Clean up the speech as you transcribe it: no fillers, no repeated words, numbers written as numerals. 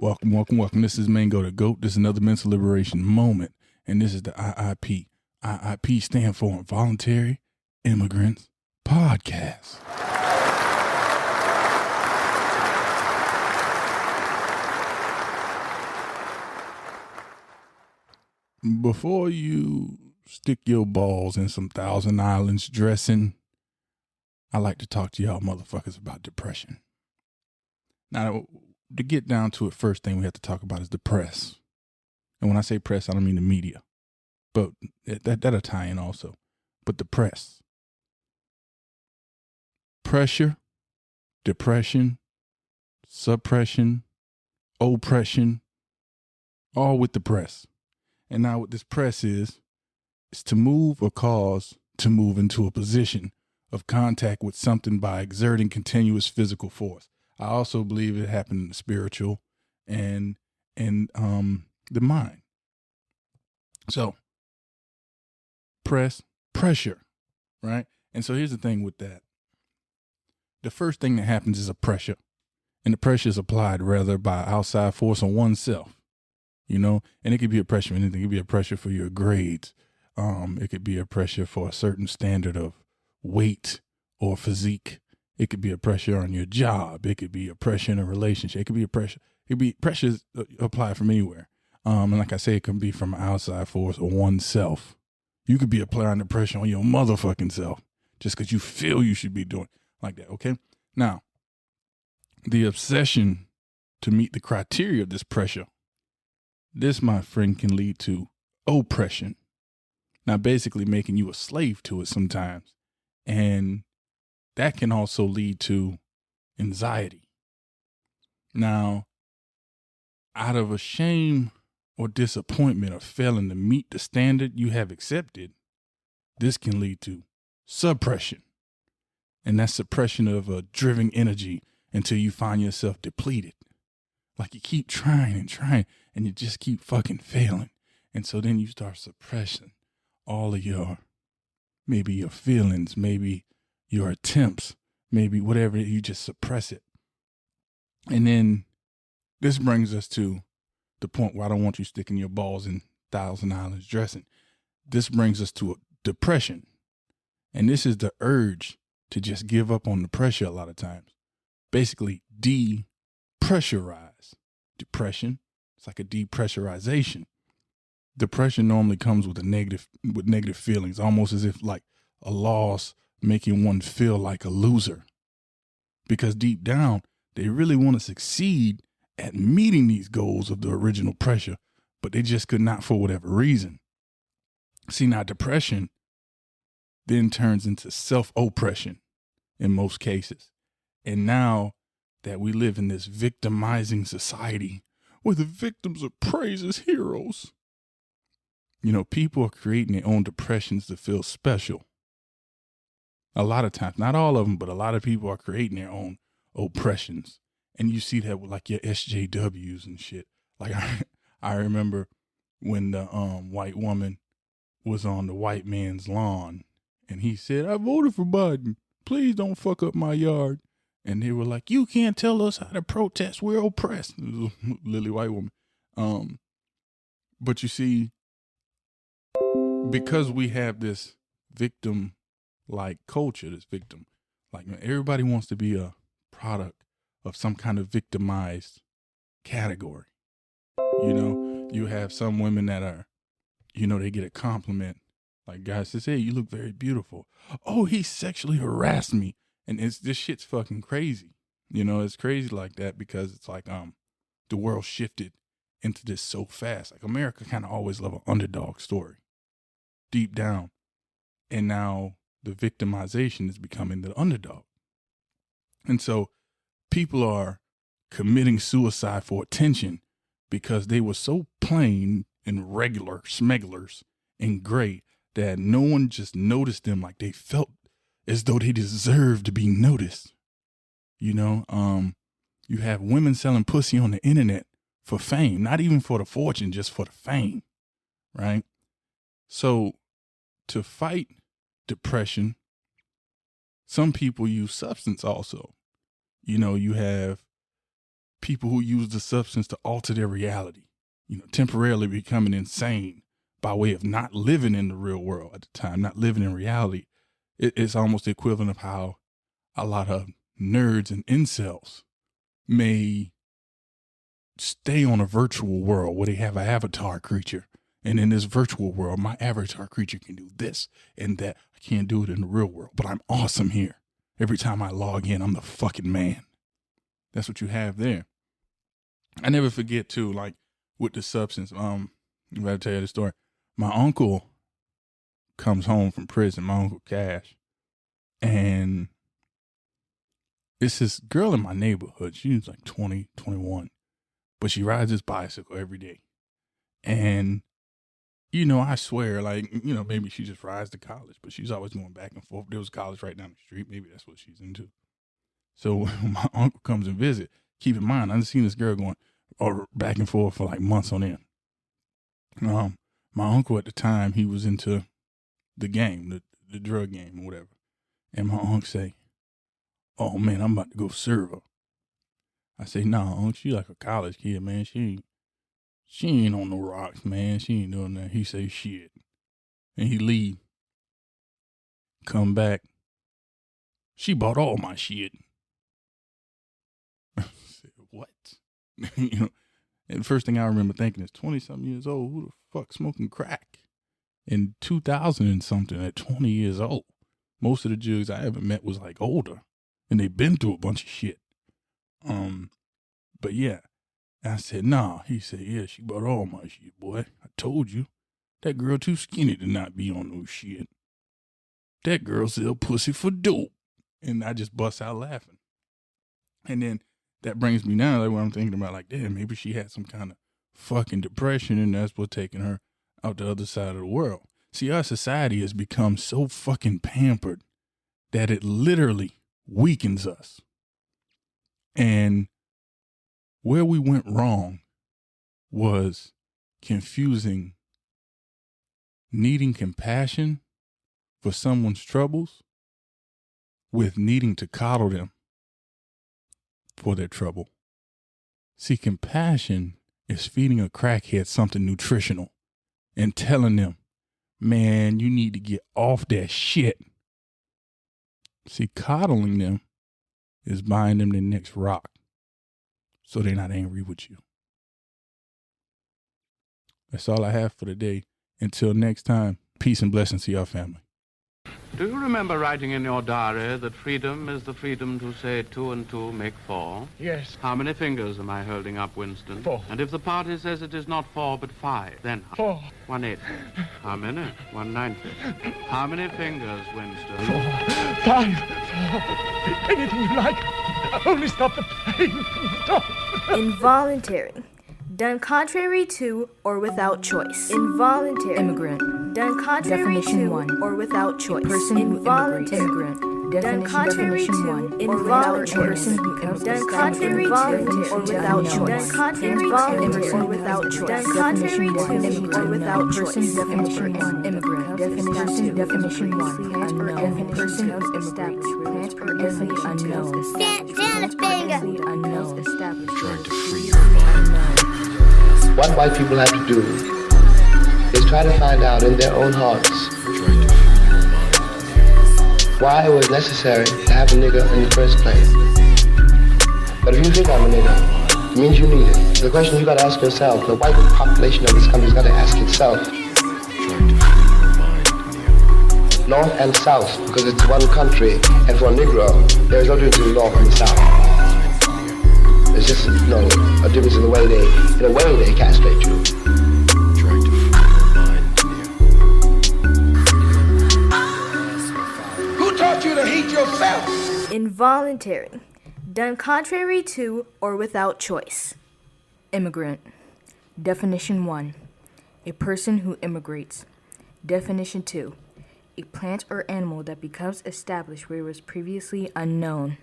Welcome, welcome, welcome. This is Mango the GOAT. This is another mental liberation moment. And this is the IIP. IIP stand for Involuntary Immigrants Podcast. Before you stick your balls in some Thousand Islands dressing, I like to talk to y'all motherfuckers about depression. Now, to get down to it, first thing we have to talk about is the press. And when I say press, I don't mean the media, but that'll tie in also. But the press. Pressure, depression, suppression, oppression, all with the press. And now what this press is to move or cause to move into a position of contact with something by exerting continuous physical force. I also believe it happened in the spiritual and the mind. So pressure, right? And so here's the thing with that. The first thing that happens is a pressure, and the pressure is applied rather by outside force on oneself, and it could be a pressure for anything. It could be a pressure for your grades. It could be a pressure for a certain standard of weight or physique. It could be a pressure on your job. It could be a pressure in a relationship. It could be a pressure. It could be pressures applied from anywhere. And like I say, it can be from outside force or oneself. You could be applying the pressure on your motherfucking self just because you feel you should be doing like that. Okay. Now, the obsession to meet the criteria of this pressure, this, my friend, can lead to oppression. Now, basically making you a slave to it sometimes. And that can also lead to anxiety. Now, out of a shame or disappointment of failing to meet the standard you have accepted, this can lead to suppression. And that's suppression of a driven energy until you find yourself depleted. Like you keep trying and you just keep fucking failing. And so then you start suppressing all of maybe your feelings, maybe your attempts, maybe whatever, you just suppress it. And then this brings us to the point where I don't want you sticking your balls in Thousand Islands dressing. This brings us to a depression. And this is the urge to just give up on the pressure a lot of times. Basically, depressurize. Depression, it's like a depressurization. Depression normally comes with negative feelings, almost as if like a loss making one feel like a loser. Because deep down, they really want to succeed at meeting these goals of the original pressure, but they just could not for whatever reason. See, now depression then turns into self-oppression in most cases. And now that we live in this victimizing society where the victims are praised as heroes, people are creating their own depressions to feel special. A lot of times, not all of them, but a lot of people are creating their own oppressions. And you see that with like your SJWs and shit. Like I remember when the white woman was on the white man's lawn and he said, "I voted for Biden. Please don't fuck up my yard." And they were like, "You can't tell us how to protest. We're oppressed." It was a lily white woman. But you see, because we have this victim-like culture, everybody wants to be a product of some kind of victimized category. You have some women that are, they get a compliment. Like guys says, "Hey, you look very beautiful." "Oh, he sexually harassed me." And this shit's fucking crazy. It's crazy like that because it's like the world shifted into this so fast. Like America kind of always love an underdog story deep down. And now the victimization is becoming the underdog. And so people are committing suicide for attention because they were so plain and regular smegglers and great that no one just noticed them. Like they felt as though they deserved to be noticed. You have women selling pussy on the internet for fame, not even for the fortune, just for the fame, right? So to fight depression, some people use substance also. You have people who use the substance to alter their reality, temporarily becoming insane by way of not living in the real world at the time, not living in reality. It's almost the equivalent of how a lot of nerds and incels may stay on a virtual world where they have an avatar creature. And in this virtual world, my avatar creature can do this and that. I can't do it in the real world, but I'm awesome here. Every time I log in, I'm the fucking man. That's what you have there. I never forget too, like with the substance. If I tell you the story, my uncle comes home from prison, my Uncle Cash, and it's this girl in my neighborhood. She's like 20, 21, but she rides this bicycle every day. And, I swear, maybe she just rides to college, but she's always going back and forth. There was college right down the street. Maybe that's what she's into. So when my uncle comes and visit, keep in mind, I've seen this girl going back and forth for like months on end. My uncle at the time, he was into the game, the drug game or whatever. And my uncle say, "Oh man, I'm about to go serve her." I say, "Nah, uncle, she like a college kid, man. She ain't on no rocks, man. She ain't doing that." He say, "Shit." And he leave. Come back. She bought all my shit. I said, "What?" And the first thing I remember thinking is 20-something years old, who the fuck smoking crack? In 2000 and something at 20 years old. Most of the jugs I ever met was like older. And they've been through a bunch of shit. But yeah. I said, "Nah." He said, "Yeah, she bought all my shit, boy. I told you. That girl too skinny to not be on no shit. That girl sell pussy for dope." And I just bust out laughing. And then that brings me now, like what I'm thinking about, like, damn, maybe she had some kind of fucking depression and that's what's taking her out the other side of the world. See, our society has become so fucking pampered that it literally weakens us. And where we went wrong was confusing needing compassion for someone's troubles with needing to coddle them for their trouble. See, compassion is feeding a crackhead something nutritional and telling them, "Man, you need to get off that shit." See, coddling them is buying them the next rock so they're not angry with you. That's all I have for today. Until next time, peace and blessings to your family. Do you remember writing in your diary that freedom is the freedom to say 2 and 2 make 4? Yes. How many fingers am I holding up, Winston? 4. And if the party says it is not 4 but 5, then how? 4. 180. How many? 190. How many fingers, Winston? 4. 5. 4. Anything you like. Only stop the pain. Stop. Involuntary. Done contrary to or without choice. Involuntary. Immigrant. Done contrary Definition to 1. or without choice. Person who immigrates. Involuntary. Immigrant. Done contrary Definition to 1. or without Person choice. who comes Done to contrary to or without choice. Done contrary to or without choice. Done contrary to or without choice. Definition 1. Immigrant. Definition 1. Unknown. Person who established. Plant or definition unknown. Stand down, finger. Unknown. Established. Trying to free your mind. What white people have to do is try to find out in their own hearts why it was necessary to have a nigger in the first place. But if you think I'm a nigger, it means you need it. The question you gotta ask yourself, the white population of this country's gotta ask itself. North and South, because it's one country, and for a Negro, there is no difference between North and South. There's just a difference in the way they castrate you. Trying to free your mind. Who taught you to hate yourself? Involuntary. Done contrary to or without choice. Immigrant. Definition 1. A person who immigrates. Definition 2. A plant or animal that becomes established where it was previously unknown.